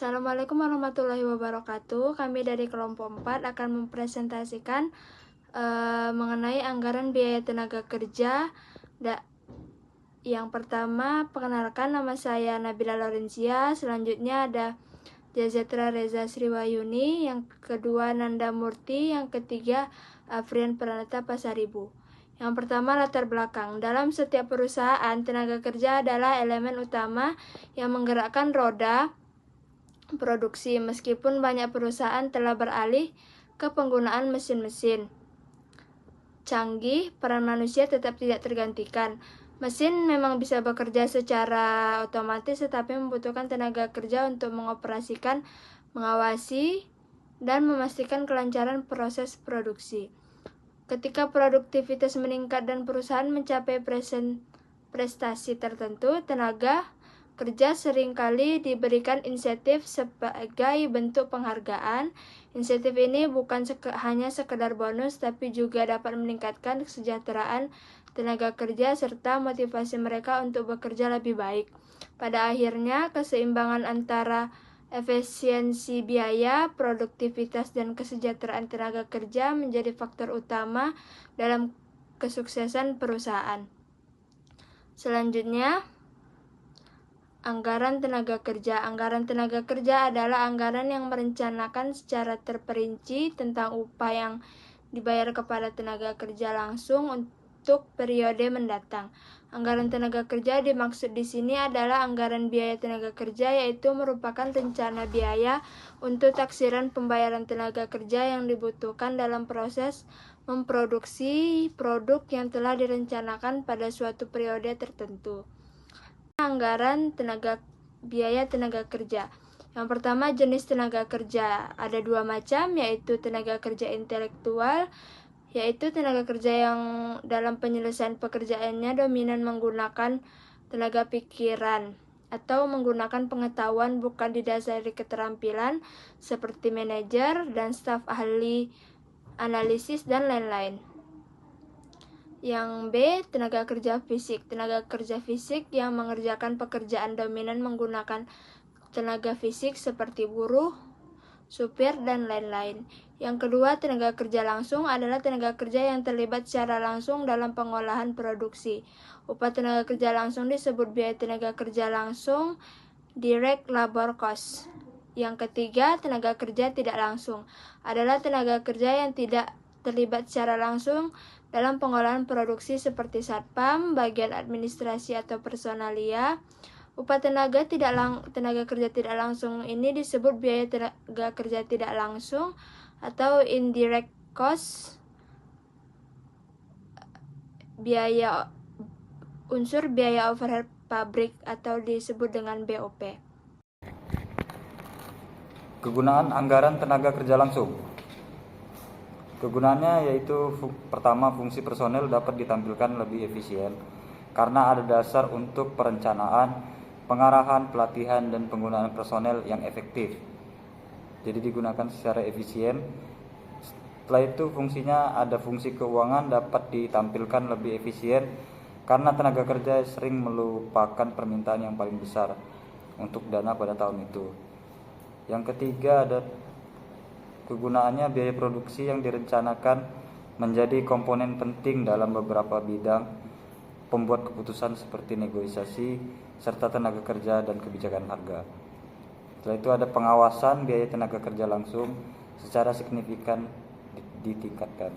Assalamualaikum warahmatullahi wabarakatuh. Kami dari kelompok 4 akan mempresentasikan mengenai anggaran biaya tenaga kerja. Yang pertama, perkenalkan, nama saya Nabila Lorenzia. Selanjutnya ada Jazetra Reza Sriwayuni. Yang kedua, Nanda Murti. Yang ketiga, Afrian Pranata Pasaribu. Yang pertama, latar belakang. Dalam setiap perusahaan, tenaga kerja adalah elemen utama yang menggerakkan roda produksi. Meskipun banyak perusahaan telah beralih ke penggunaan mesin-mesin canggih, peran manusia tetap tidak tergantikan. Mesin memang bisa bekerja secara otomatis, tetapi membutuhkan tenaga kerja untuk mengoperasikan, mengawasi, dan memastikan kelancaran proses produksi. Ketika produktivitas meningkat dan perusahaan mencapai prestasi tertentu, tenaga kerja seringkali diberikan insentif sebagai bentuk penghargaan. Insentif ini bukan hanya sekedar bonus, tapi juga dapat meningkatkan kesejahteraan tenaga kerja serta motivasi mereka untuk bekerja lebih baik. Pada akhirnya, keseimbangan antara efisiensi biaya, produktivitas, dan kesejahteraan tenaga kerja menjadi faktor utama dalam kesuksesan perusahaan. Selanjutnya, anggaran tenaga kerja. Anggaran tenaga kerja adalah anggaran yang merencanakan secara terperinci tentang upah yang dibayar kepada tenaga kerja langsung untuk periode mendatang. Anggaran tenaga kerja dimaksud di sini adalah anggaran biaya tenaga kerja, yaitu merupakan rencana biaya untuk taksiran pembayaran tenaga kerja yang dibutuhkan dalam proses memproduksi produk yang telah direncanakan pada suatu periode tertentu. Anggaran biaya tenaga kerja. Yang pertama, jenis tenaga kerja. Ada dua macam, yaitu tenaga kerja intelektual, yaitu tenaga kerja yang dalam penyelesaian pekerjaannya dominan menggunakan tenaga pikiran atau menggunakan pengetahuan bukan didasari keterampilan, seperti manajer dan staf ahli analisis dan lain-lain. Yang B, tenaga kerja fisik. Tenaga kerja fisik yang mengerjakan pekerjaan dominan menggunakan tenaga fisik seperti buruh, supir, dan lain-lain. Yang kedua, tenaga kerja langsung adalah tenaga kerja yang terlibat secara langsung dalam pengolahan produksi. Upah tenaga kerja langsung disebut biaya tenaga kerja langsung, direct labor cost. Yang ketiga, tenaga kerja tidak langsung adalah tenaga kerja yang tidak terlibat secara langsung dalam pengolahan produksi seperti satpam, bagian administrasi atau personalia. Upah tenaga kerja tidak langsung ini disebut biaya tenaga kerja tidak langsung atau indirect cost, unsur biaya overhead pabrik atau disebut dengan BOP. Kegunaan anggaran tenaga kerja langsung. Kegunaannya yaitu pertama, fungsi personel dapat ditampilkan lebih efisien karena ada dasar untuk perencanaan, pengarahan, pelatihan, dan penggunaan personel yang efektif. Jadi digunakan secara efisien. Setelah itu fungsinya ada fungsi keuangan dapat ditampilkan lebih efisien karena tenaga kerja sering melupakan permintaan yang paling besar untuk dana pada tahun itu. Yang ketiga ada kegunaannya biaya produksi yang direncanakan menjadi komponen penting dalam beberapa bidang pembuat keputusan seperti negosiasi serta tenaga kerja dan kebijakan harga. Setelah itu ada pengawasan biaya tenaga kerja langsung secara signifikan ditingkatkan.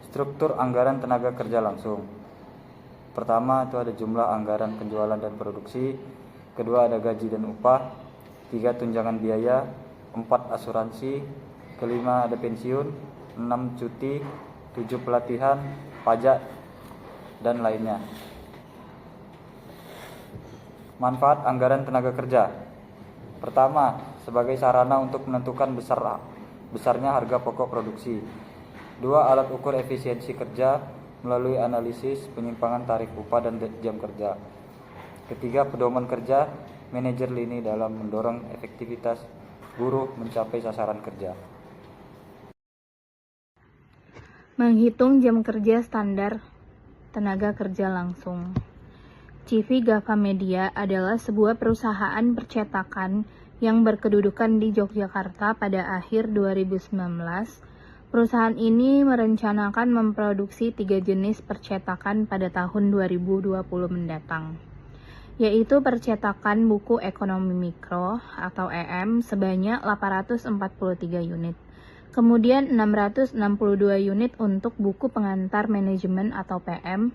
Struktur anggaran tenaga kerja langsung. Pertama itu ada jumlah anggaran penjualan dan produksi, kedua ada gaji dan upah, tiga tunjangan biaya, empat asuransi, kelima ada pensiun, 6 cuti, 7 pelatihan, pajak, dan lainnya. Manfaat anggaran tenaga kerja. Pertama, sebagai sarana untuk menentukan besarnya harga pokok produksi. Dua, alat ukur efisiensi kerja melalui analisis penyimpangan tarif upah dan jam kerja. Ketiga, pedoman kerja manajer lini dalam mendorong efektivitas buruh mencapai sasaran kerja. Menghitung jam kerja standar tenaga kerja langsung. CV Gava Media adalah sebuah perusahaan percetakan yang berkedudukan di Yogyakarta pada akhir 2019. Perusahaan ini merencanakan memproduksi 3 jenis percetakan pada tahun 2020 mendatang, yaitu percetakan buku ekonomi mikro atau EM sebanyak 843 unit. Kemudian 662 unit untuk buku pengantar manajemen atau PM,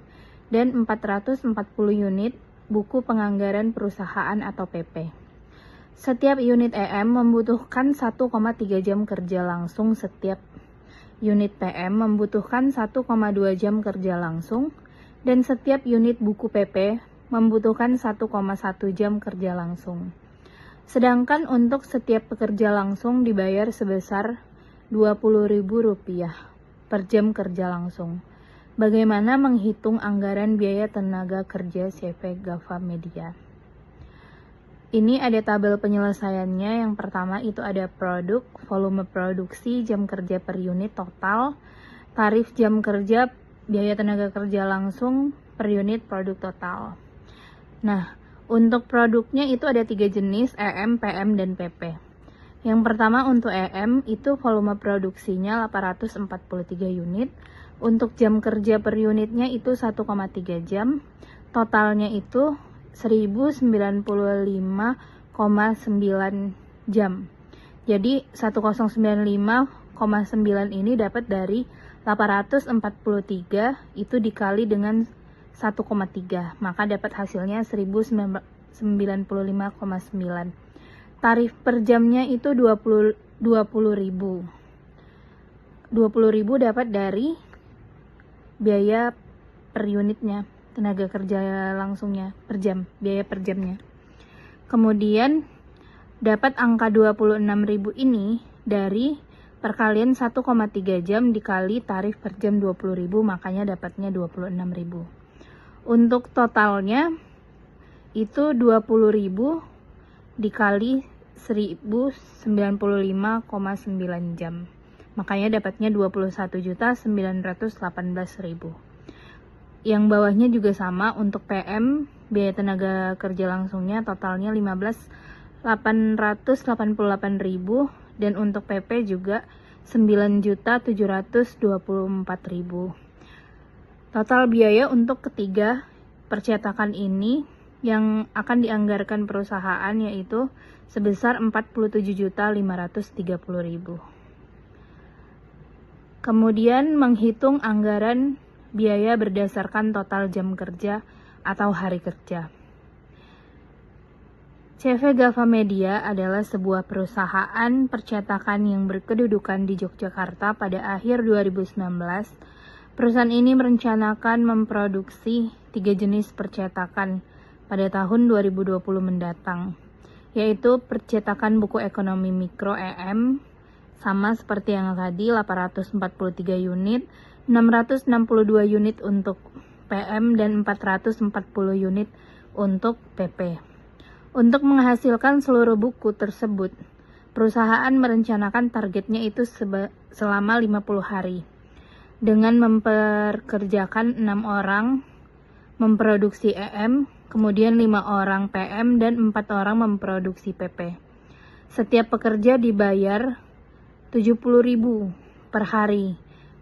dan 440 unit buku penganggaran perusahaan atau PP. Setiap unit EM membutuhkan 1,3 jam kerja langsung, setiap unit PM membutuhkan 1,2 jam kerja langsung, dan setiap unit buku PP membutuhkan 1,1 jam kerja langsung. Sedangkan untuk setiap pekerja langsung dibayar sebesar Rp20.000 per jam kerja langsung. Bagaimana menghitung anggaran biaya tenaga kerja CV Gava Media? Ini ada tabel penyelesaiannya. Yang pertama itu ada produk, volume produksi, jam kerja per unit total, tarif jam kerja, biaya tenaga kerja langsung per unit produk total. Nah, untuk produknya itu ada 3 jenis, EM, PM, dan PP. Yang pertama untuk EM itu volume produksinya 843 unit. Untuk jam kerja per unitnya itu 1,3 jam, totalnya itu 1095,9 jam. Jadi 1095,9 ini dapat dari 843 itu dikali dengan 1,3, maka dapat hasilnya 1095,9. Tarif per jamnya itu 20.000. 20.000 dapat dari biaya per unitnya, tenaga kerja langsungnya per jam, biaya per jamnya. Kemudian dapat angka 26.000 ini dari perkalian 1,3 jam dikali tarif per jam 20.000, makanya dapatnya 26.000. Untuk totalnya itu 20.000 dikali 1095,9 jam. Makanya dapatnya 21.918.000. Yang bawahnya juga sama untuk PM, biaya tenaga kerja langsungnya totalnya 15.888.000, dan untuk PP juga 9.724.000. Total biaya untuk ketiga percetakan ini yang akan dianggarkan perusahaan yaitu sebesar 47.530.000. Kemudian menghitung anggaran biaya berdasarkan total jam kerja atau hari kerja. CV Gava Media adalah sebuah perusahaan percetakan yang berkedudukan di Yogyakarta pada akhir 2019. Perusahaan ini merencanakan memproduksi 3 jenis percetakan pada tahun 2020 mendatang, yaitu percetakan buku ekonomi mikro EM, sama seperti yang tadi, 843 unit, 662 unit untuk PM, dan 440 unit untuk PP. Untuk menghasilkan seluruh buku tersebut, perusahaan merencanakan targetnya itu selama 50 hari, dengan memperkerjakan 6 orang memproduksi EM, kemudian 5 orang PM, dan 4 orang memproduksi PP. Setiap pekerja dibayar 70.000 per hari.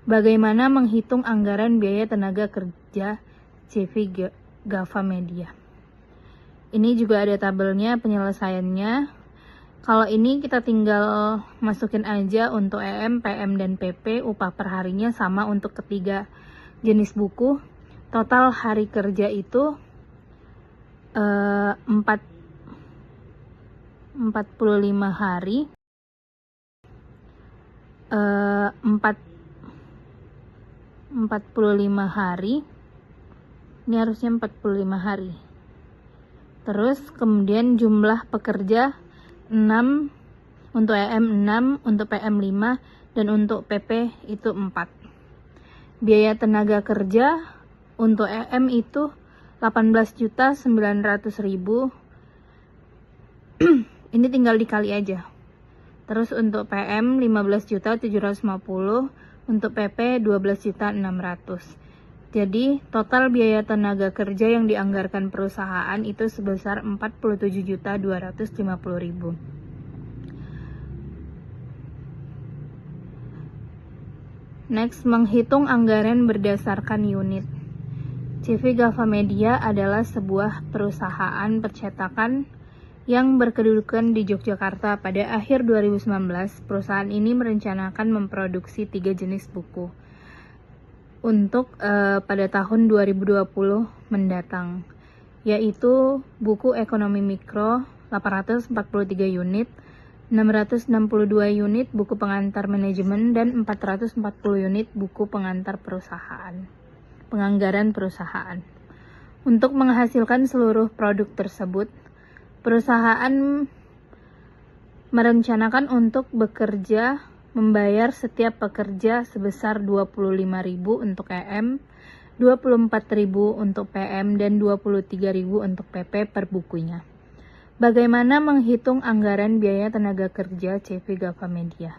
Bagaimana menghitung anggaran biaya tenaga kerja CV Gava Media? Ini juga ada tabelnya penyelesaiannya. Kalau ini kita tinggal masukin aja untuk EM, PM, dan PP, upah per harinya sama untuk ketiga jenis buku. Total hari kerja itu 45 hari. 45 hari. Ini harusnya 45 hari. Terus kemudian jumlah pekerja 6, untuk EM 6, untuk PM 5, dan untuk PP itu 4. Biaya tenaga kerja untuk EM itu 18.900.000. Ini tinggal dikali aja. Terus untuk PM 15.750.000, untuk PP 12.600.000. Jadi, total biaya tenaga kerja yang dianggarkan perusahaan itu sebesar 47.250.000. Next, menghitung anggaran berdasarkan unit. CV Gava Media adalah sebuah perusahaan percetakan yang berkedudukan di Yogyakarta. Pada akhir 2019, perusahaan ini merencanakan memproduksi 3 jenis buku untuk pada tahun 2020 mendatang, yaitu buku ekonomi mikro 843 unit, 662 unit buku pengantar manajemen, dan 440 unit buku pengantar penganggaran perusahaan. Untuk menghasilkan seluruh produk tersebut, perusahaan merencanakan untuk membayar setiap pekerja sebesar 25.000 untuk EM, 24.000 untuk PM, dan 23.000 untuk PP per bukunya. Bagaimana menghitung anggaran biaya tenaga kerja CV Gava Media?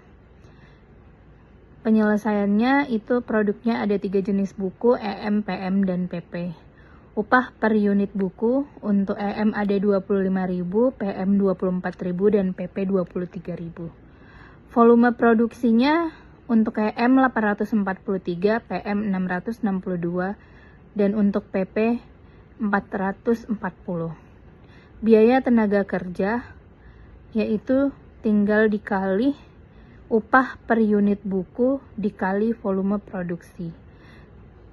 Penyelesaiannya itu produknya ada 3 jenis buku, EM, PM, dan PP. Upah per unit buku untuk EM ada 25.000, PM 24.000, dan PP 23.000. Volume produksinya untuk EM 843, PM 662, dan untuk PP 440. Biaya tenaga kerja yaitu tinggal dikali upah per unit buku dikali volume produksi.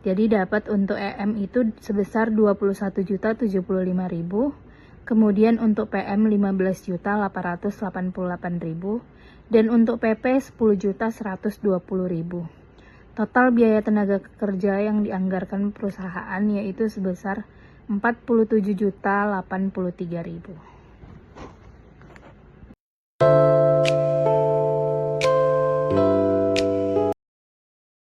Jadi dapat untuk EM itu sebesar 21.075.000, kemudian untuk PM 15.888.000, dan untuk PP 10.120.000. Total biaya tenaga kerja yang dianggarkan perusahaan yaitu sebesar 47.083.000.